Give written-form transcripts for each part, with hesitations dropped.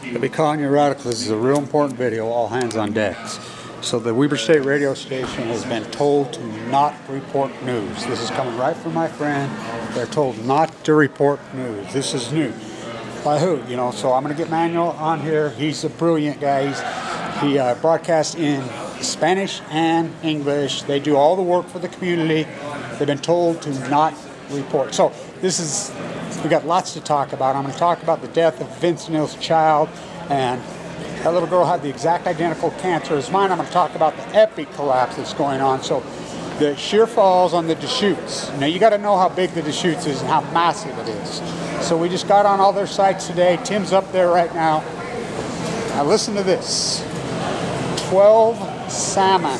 I'll be calling you radical. This is a real important video, all hands on deck. So the Weber State radio station has been told to not report news. This is coming right from my friend. They're told not to report news. This is new. By who? You know, so I'm going to get Manuel on here. He's a brilliant guy. He broadcasts in Spanish and English. They do all the work for the community. They've been told to not report. So this is, we got lots to talk about. I'm going to talk about the death of Vince NeIl's child, and that little girl had the exact identical cancer as mine. I'm going to talk about the epic collapse that's going on. So the sheer falls on the Dutes. Now you got to know how big the Dutes is and how massive it is. So we just got on all their sites today. Tim's up there right now. Now listen to this. 12 salmon,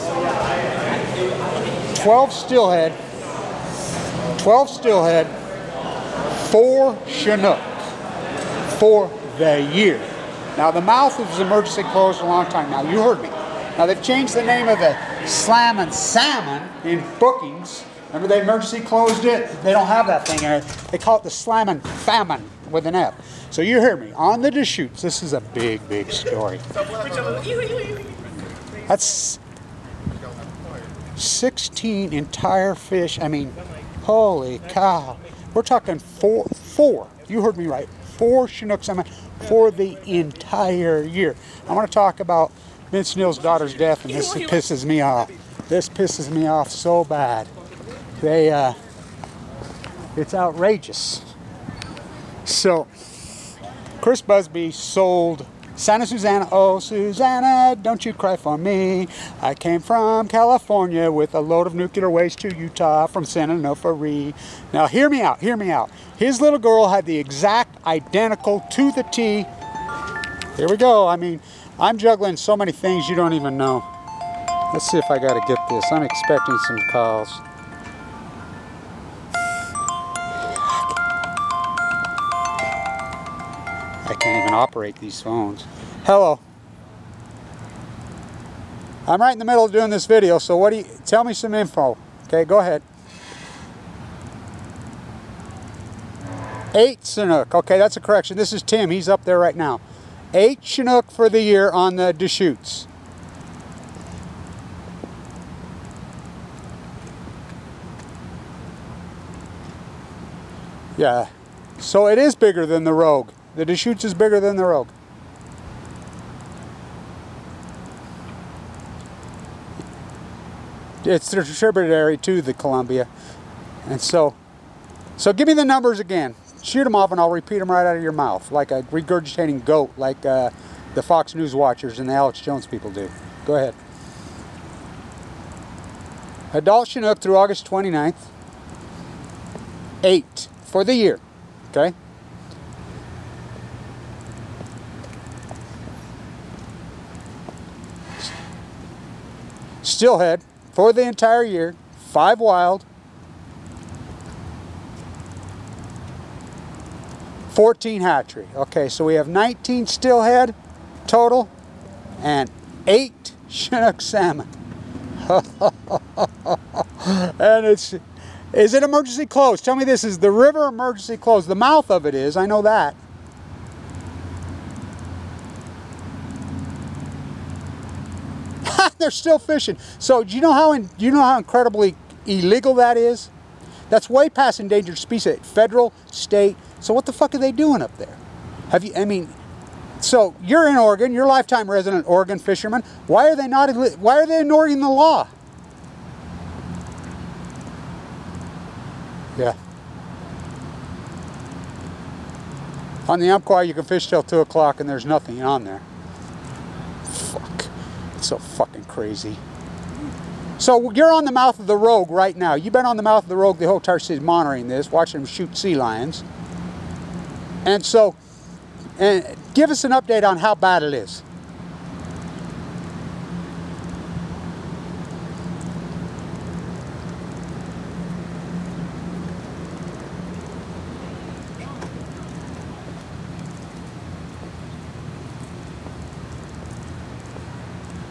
12 steelhead, 4 Chinook for the year. Now the mouth was emergency closed a long time. Now you heard me. Now they've changed the name of the Slammin' Salmon in bookings. Remember they emergency closed it? They don't have that thing there. They call it the Slammin' Famine with an F. So you hear me. On the Dutes, this is a big, big story. That's 16 entire fish. I mean, holy cow. We're talking four. You heard me right. 4 Chinook salmon for the entire year. I want to talk about Vince NeIl's daughter's death, and this pisses me off. This pisses me off so bad. It's outrageous. So, Chris Busby sold Santa Susana. Oh, Susanna, don't you cry for me. I came from California with a load of nuclear waste to Utah from Santa Onofre. Now, hear me out, hear me out. His little girl had the exact identical to the T. Here we go. I mean, I'm juggling so many things you don't even know. Let's see if I got to get this. I'm expecting some calls. I can't even operate these phones. Hello. I'm right in the middle of doing this video, so what do you, tell me some info. Okay, go ahead. 8 Chinook. Okay, that's a correction. This is Tim. He's up there right now. 8 Chinook for the year on the Dutes. Yeah. So it is bigger than the Rogue. The Dutes is bigger than the Rogue. It's the tributary to the Columbia. And so give me the numbers again. Shoot them off and I'll repeat them right out of your mouth, like a regurgitating goat, like the Fox News watchers and the Alex Jones people do. Go ahead. Adult Chinook through August 29th. 8 for the year. Okay? Steelhead for the entire year, 5 wild, 14 hatchery. Okay, so we have 19 steelhead total and 8 Chinook salmon. And is it emergency closed? Tell me this, is the river emergency closed? The mouth of it is, I know that. They're still fishing. So do you know how incredibly illegal that is? That's way past endangered species, federal, state. So what the fuck are they doing up there? Have you? I mean, so you're in Oregon. You're a lifetime resident Oregon fisherman. Why are they not? Why are they ignoring the law? Yeah. On the Umpqua, you can fish till 2 o'clock and there's nothing on there. Fuck. It's so fucking crazy. So you're on the mouth of the Rogue right now. You've been on the mouth of the Rogue the whole entire season monitoring this, watching them shoot sea lions. And so, give us an update on how bad it is.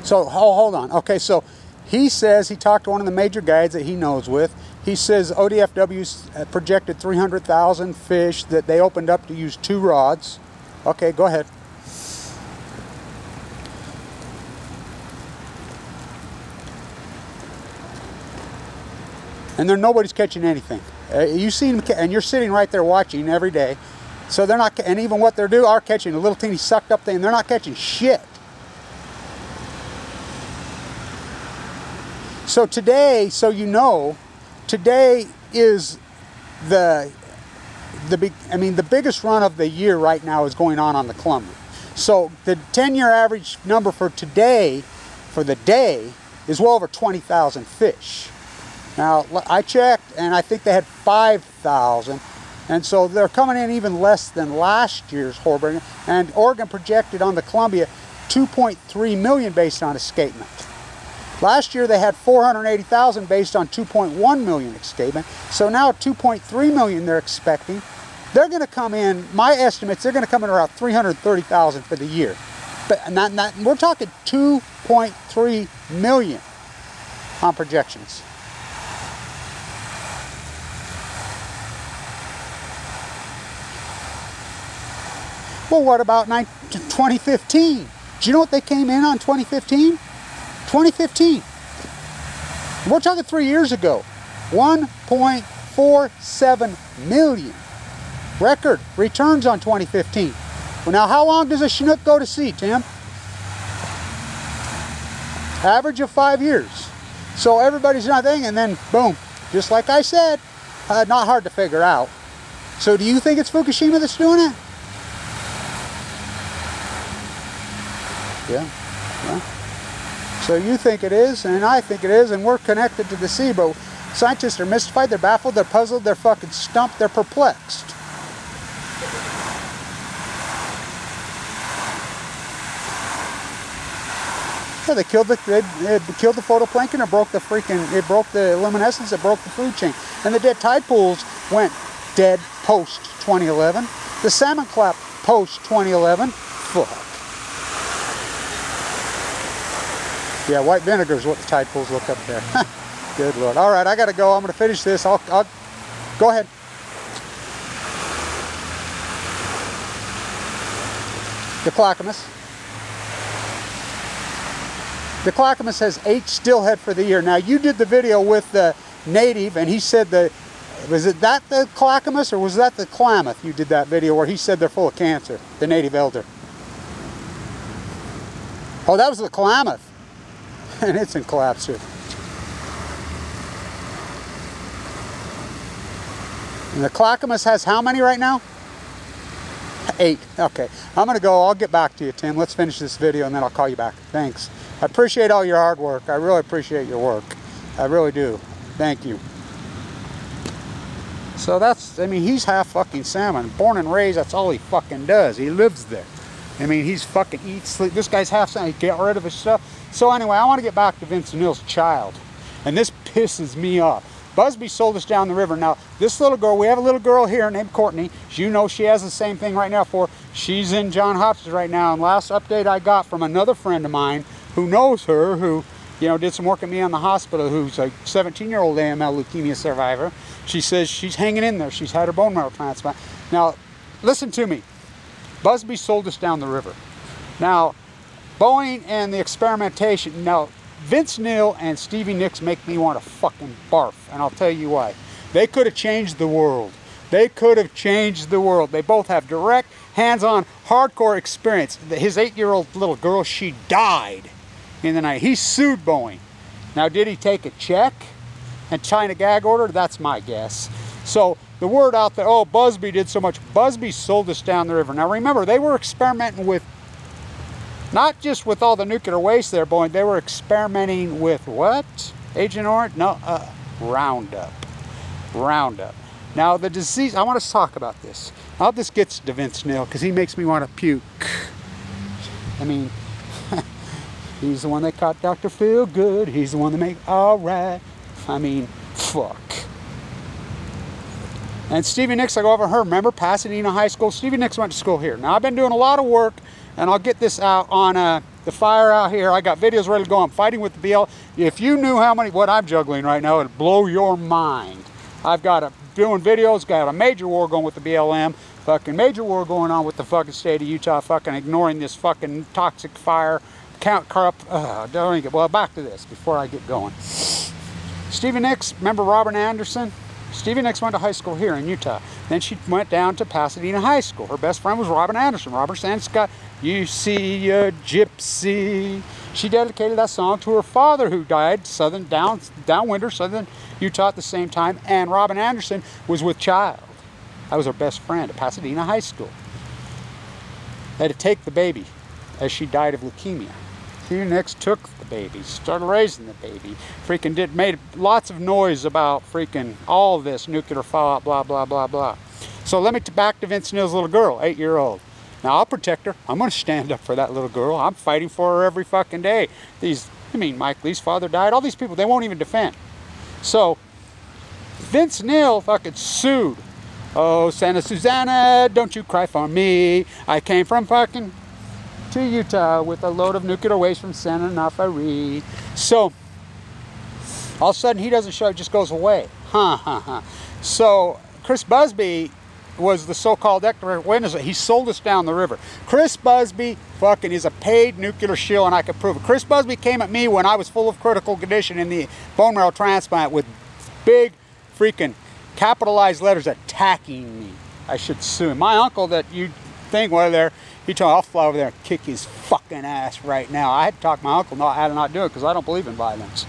So, hold on. Okay, so he says he talked to one of the major guides that he knows with. He says ODFW's projected 300,000 fish that they opened up to use 2 rods. Okay, go ahead. and then nobody's catching anything. You see them, and you're sitting right there watching every day. So they're not, and even what they're doing are catching a little teeny sucked up thing, and they're not catching shit. So today, so you know, today is the biggest run of the year right now is going on the Columbia. So the 10-year average number for today, for the day, is well over 20,000 fish. Now, I checked, and I think they had 5,000, and so they're coming in even less than last year's Horberg, and Oregon projected on the Columbia 2.3 million based on escapement. Last year they had 480,000 based on 2.1 million escapement, so now 2.3 million they're expecting. They're going to come in, my estimates, they're going to come in around 330,000 for the year. But we're talking 2.3 million on projections. Well, what about 2015? Do you know what they came in on 2015? 2015. We're talking 3 years ago. 1.47 million. Record returns on 2015. Well, now how long does a Chinook go to sea, Tim? Average of 5 years. So everybody's not thinking, and then boom, just like I said, not hard to figure out. So do you think it's Fukushima that's doing it? Yeah. Well, so you think it is, and I think it is, and we're connected to the sea, but scientists are mystified, they're baffled, they're puzzled, they're fucking stumped, they're perplexed. Yeah, they killed the photoplankton, it broke the luminescence, it broke the food chain. And the dead tide pools went dead post 2011. The salmon clap post 2011. Fuck. Yeah, white vinegar is what the tide pools look up there. Good Lord. All right, I got to go. I'm going to finish this. I'll go ahead. The clackamas. The clackamas has 8 stillhead for the year. Now, you did the video with the native, and he said was it that the clackamas, or was that the Klamath? You did that video where he said they're full of cancer, the native elder. Oh, that was the Klamath. And it's in collapse here. And the clackamas has how many right now? 8. Okay. I'm going to go. I'll get back to you, Tim. Let's finish this video, and then I'll call you back. Thanks. I appreciate all your hard work. I really appreciate your work. I really do. Thank you. So that's, I mean, he's half fucking salmon. Born and raised, that's all he fucking does. He lives there. I mean, he's fucking eats, sleep. This guy's half salmon. He get rid of his stuff. So anyway, I want to get back to Vince NeIl's child. And this pisses me off. Busby sold us down the river. Now, this little girl, we have a little girl here named Courtney. You know she has the same thing right now for, she's in John Hopkins right now. And last update I got from another friend of mine who knows her, who, you know, did some work at me on the hospital, who's a 17-year-old AML leukemia survivor. She says she's hanging in there. She's had her bone marrow transplant. Now, listen to me. Busby sold us down the river. Now, Boeing and the experimentation. Now, Vince NeIl and Stevie Nicks make me want to fucking barf, and I'll tell you why. They could have changed the world. They could have changed the world. They both have direct, hands-on, hardcore experience. His 8-year-old little girl, she died in the night. He sued Boeing. Now, did he take a check and sign a gag order? That's my guess. So the word out there, oh, Busby did so much. Busby sold us down the river. Now remember, they were experimenting with, not just with all the nuclear waste there, Boeing, they were experimenting with what? Agent Orange? No, Roundup. Roundup. Now the disease, I want to talk about this. I hope this gets to Vince NeIl, because he makes me want to puke. I mean, he's the one that caught Dr. Feelgood. He's the one that made alright. I mean, fuck. And Stevie Nicks, I go over her. Remember Pasadena High School? Stevie Nicks went to school here. Now, I've been doing a lot of work, and I'll get this out on the fire out here. I got videos ready to go. I'm fighting with the BL. If you knew how many, what I'm juggling right now, it'd blow your mind. I've got doing videos, got a major war going with the BLM, fucking major war going on with the fucking state of Utah, fucking ignoring this fucking toxic fire, don't even get, well, back to this before I get going. Stevie Nicks, remember Robert Anderson? Stevie Nicks went to high school here in Utah. Then she went down to Pasadena High School. Her best friend was Robert Anderson. Robert Sand's You See a Gypsy. She dedicated that song to her father, who died downwinder, southern Utah at the same time. And Robin Anderson was with child. That was her best friend at Pasadena High School. They had to take the baby as she died of leukemia. Stevie Nicks took the baby, started raising the baby, made lots of noise about all this nuclear fallout, blah, blah, blah, blah. So let me back to Vince Neil's little girl, 8-year-old. Now I'll protect her. I'm going to stand up for that little girl. I'm fighting for her every fucking day. Mike Lee's father died. All these people, they won't even defend. So Vince Neil fucking sued. Oh, Santa Susana, don't you cry for me. I came from to Utah with a load of nuclear waste from Santa Nafari. So all of a sudden he doesn't show, it just goes away. So Chris Busby was the so-called expert witness. He sold us down the river. Chris Busby is a paid nuclear shill, and I can prove it. Chris Busby came at me when I was full of critical condition in the bone marrow transplant with big capitalized letters attacking me. I should sue him. My uncle that you think was there, he told me, I'll fly over there and kick his fucking ass right now. I had to talk my uncle how to not do it because I don't believe in violence.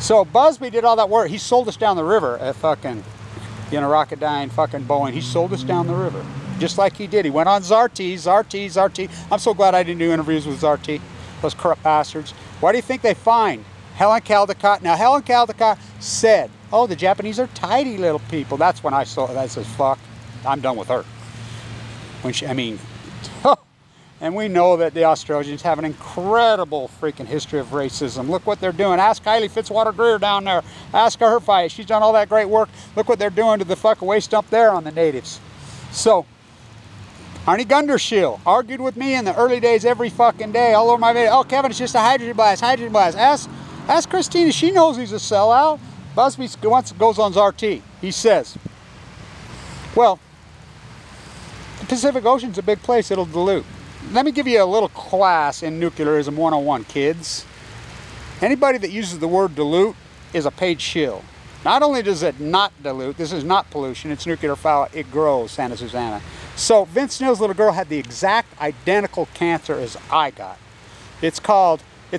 So Busby did all that work. He sold us down the river at Rocketdyne Boeing. He sold us down the river. Just like he did. He went on Zarty. I'm so glad I didn't do interviews with Zarty. Those corrupt bastards. Why do you think they fined Helen Caldecott? Now Helen Caldecott said, oh, the Japanese are tidy little people. That's when I saw that. Says, fuck, I'm done with her. And we know that the Australians have an incredible history of racism. Look what they're doing. Ask Kylie Fitzwater-Greer down there. Ask her fight. She's done all that great work. Look what they're doing to the waste dump there on the natives. So, Arnie Gundershill argued with me in the early days every fucking day, all over my video. Oh, Kevin, it's just a hydrogen blast, hydrogen blast. Ask Christina. She knows he's a sellout. Busby once goes on RT. He says, well, the Pacific Ocean's a big place. It'll dilute. Let me give you a little class in Nuclearism 101, kids. Anybody that uses the word dilute is a paid shill. Not only does it not dilute, this is not pollution, it's nuclear fallout, it grows, Santa Susana. So Vince Neil's little girl had the exact identical cancer as I got. It's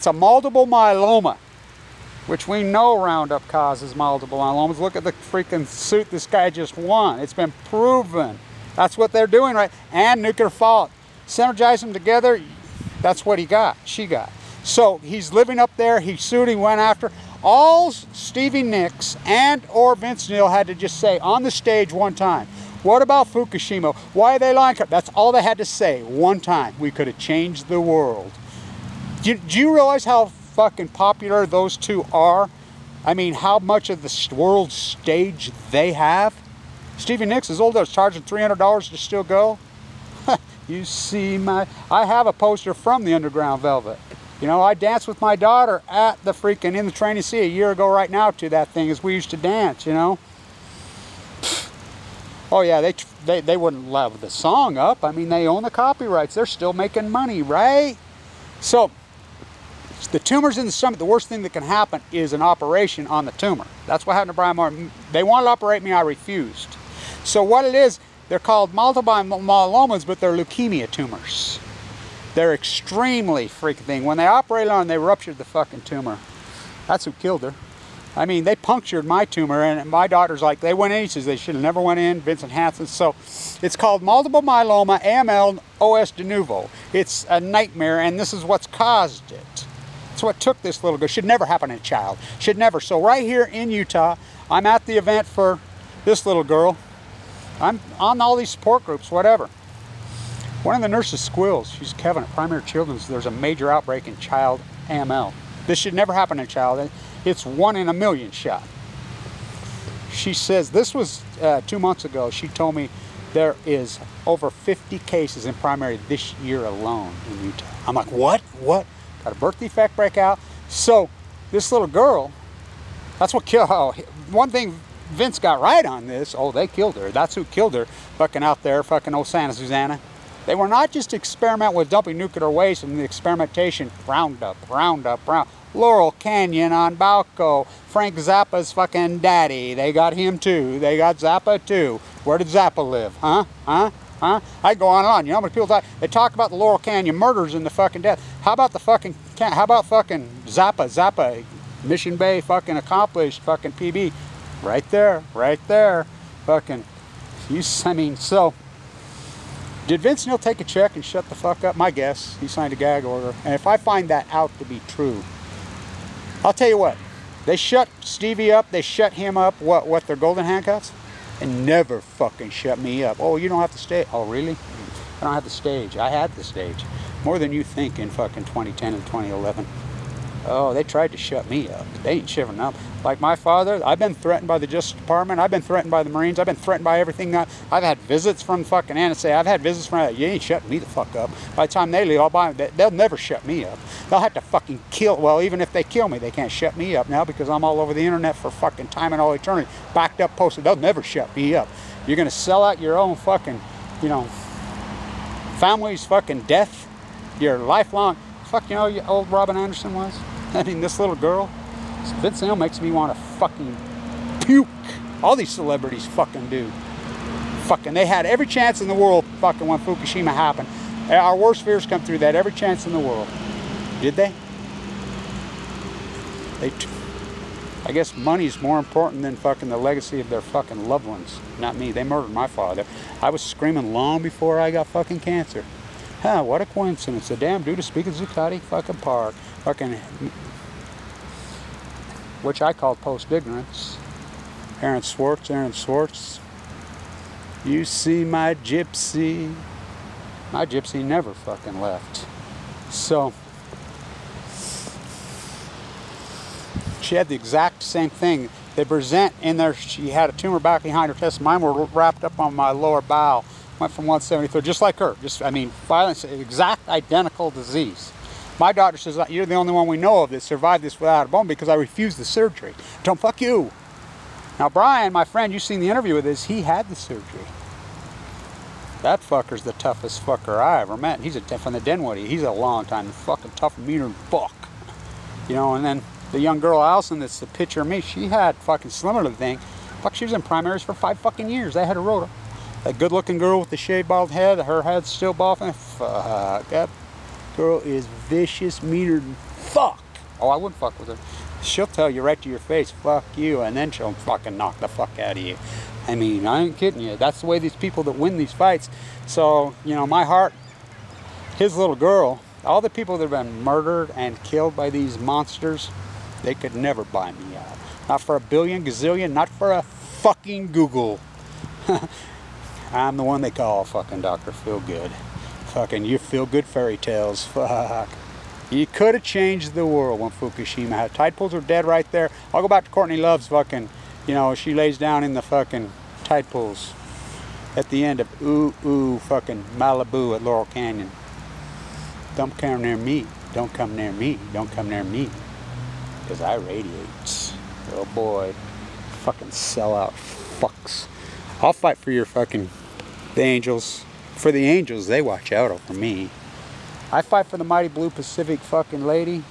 a multiple myeloma, which we know Roundup causes multiple myelomas. Look at the suit this guy just won. It's been proven. That's what they're doing, right? And nuclear fallout. Synergize them together, that's what she got. So he's living up there, he sued, he went after. All Stevie Nicks and or Vince Neil had to just say on the stage one time, what about Fukushima? Why are they lying? That's all they had to say one time. We could have changed the world. Do you realize how fucking popular those two are? How much of the world stage they have? Stevie Nicks is old, I was charging $300 to still go. You see I have a poster from the Underground Velvet. I danced with my daughter at the in the Training Sea a year ago right now to that thing as we used to dance, Oh yeah, they wouldn't love the song up. They own the copyrights. They're still making money, right? So, the tumors in the stomach, the worst thing that can happen is an operation on the tumor. That's what happened to Brian Martin. They wanted to operate me, I refused. So what it is, they're called multiple myelomas, but they're leukemia tumors. They're extremely thing. When they operated on, they ruptured the fucking tumor. That's who killed her. They punctured my tumor, and my daughter's like, they went in. He says they should have never went in. Vincent Hansen. So it's called multiple myeloma, AML, OS de novo. It's a nightmare, and this is what's caused it. It's what took this little girl. Should never happen in a child. Should never. So right here in Utah, I'm at the event for this little girl. I'm on all these support groups, whatever. One of the nurses squeals. She's Kevin at Primary Children's. There's a major outbreak in child AML. This should never happen in a child. It's 1 in a million shot. She says, this was 2 months ago. She told me there is over 50 cases in primary this year alone in Utah. I'm like, what? What? Got a birth defect breakout. So this little girl, that's what killed her. One thing Vince got right on this, oh, they killed her. That's who killed her, fucking out there, fucking old Santa Susana. They were not just experimenting with dumping nuclear waste and the experimentation. Roundup, Laurel Canyon on Balco. Frank Zappa's fucking daddy. They got him too. They got Zappa too. Where did Zappa live? Huh? I go on and on. You know how many people talk? They talk about the Laurel Canyon murders and the fucking death. How about the fucking? How about fucking Zappa? Zappa, Mission Bay, fucking accomplished, fucking PB, right there, fucking. I mean, so. Did Vince Neil take a check and shut the fuck up? My guess, he signed a gag order. And if I find that out to be true, I'll tell you what. They shut Stevie up. They shut him up. What? Their golden handcuffs? And never fucking shut me up. Oh, you don't have to stay. Oh, really? I don't have the stage. I had the stage. More than you think in fucking 2010 and 2011. Oh, they tried to shut me up. They ain't shivering up. Like my father, I've been threatened by the Justice Department. I've been threatened by the Marines. I've been threatened by everything. I've had visits from fucking NSA. I've had visits from, you ain't shutting me the fuck up. By the time they leave, they'll never shut me up. They'll have to fucking kill, well, even if they kill me, they can't shut me up now because I'm all over the internet for fucking time and all eternity. Backed up, posted. They'll never shut me up. You're going to sell out your own fucking, you know, family's fucking death, your lifelong, fuck, you know how old Robin Anderson was? I mean, this little girl, Vince Neil makes me want to fucking puke. All these celebrities fucking do. Fucking, they had every chance in the world fucking when Fukushima happened. Our worst fears come through that every chance in the world. Did they? I guess money's more important than fucking the legacy of their fucking loved ones. Not me. They murdered my father. I was screaming long before I got fucking cancer. Huh, what a coincidence. The damn dude to speak at Zuccotti fucking Park. Fucking, which I called post-ignorance. Aaron Swartz. You see my gypsy. My gypsy never fucking left. So, she had the exact same thing. They present in there, she had a tumor back behind her chest. Mine were wrapped up on my lower bowel. Went from 173, just like her. Just, I mean, violence, exact identical disease. My doctor says, you're the only one we know of that survived this without a bone because I refused the surgery. Don't fuck you. Now, Brian, my friend, you've seen the interview with this, he had the surgery. That fucker's the toughest fucker I ever met. He's from the Denwoody. He's a long time fucking tough, meaner fuck. You know, and then the young girl, Allison, that's the picture of me, she had fucking similar thing. Fuck, she was in primaries for 5 fucking years. They had a rota. That good-looking girl with the shaved bald head, her head's still bald. Fuck, that girl is vicious, meaner than fuck. Oh, I wouldn't fuck with her. She'll tell you right to your face, fuck you, and then she'll fucking knock the fuck out of you. I mean, I ain't kidding you. That's the way these people that win these fights. So, you know, my heart, his little girl, all the people that have been murdered and killed by these monsters, they could never buy me out. Not for a billion, gazillion, not for a fucking Google. I'm the one they call fucking Dr. Feelgood. Fucking you feel good fairy tales. Fuck. You could have changed the world when Fukushima had. Tide pools are dead right there. I'll go back to Courtney Love's fucking, you know, she lays down in the fucking tide pools at the end of fucking Malibu at Laurel Canyon. Don't come near me. Don't come near me. Don't come near me. Because I radiate. Oh boy. Fucking sellout fucks. I'll fight for your fucking, the angels. For the angels, they watch out over me. I fight for the mighty blue Pacific fucking lady,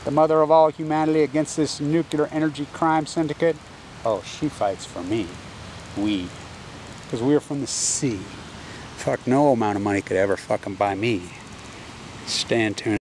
the mother of all humanity against this nuclear energy crime syndicate. Oh, she fights for me. We. Because we are from the sea. Fuck, no amount of money could ever fucking buy me. Stand tuned.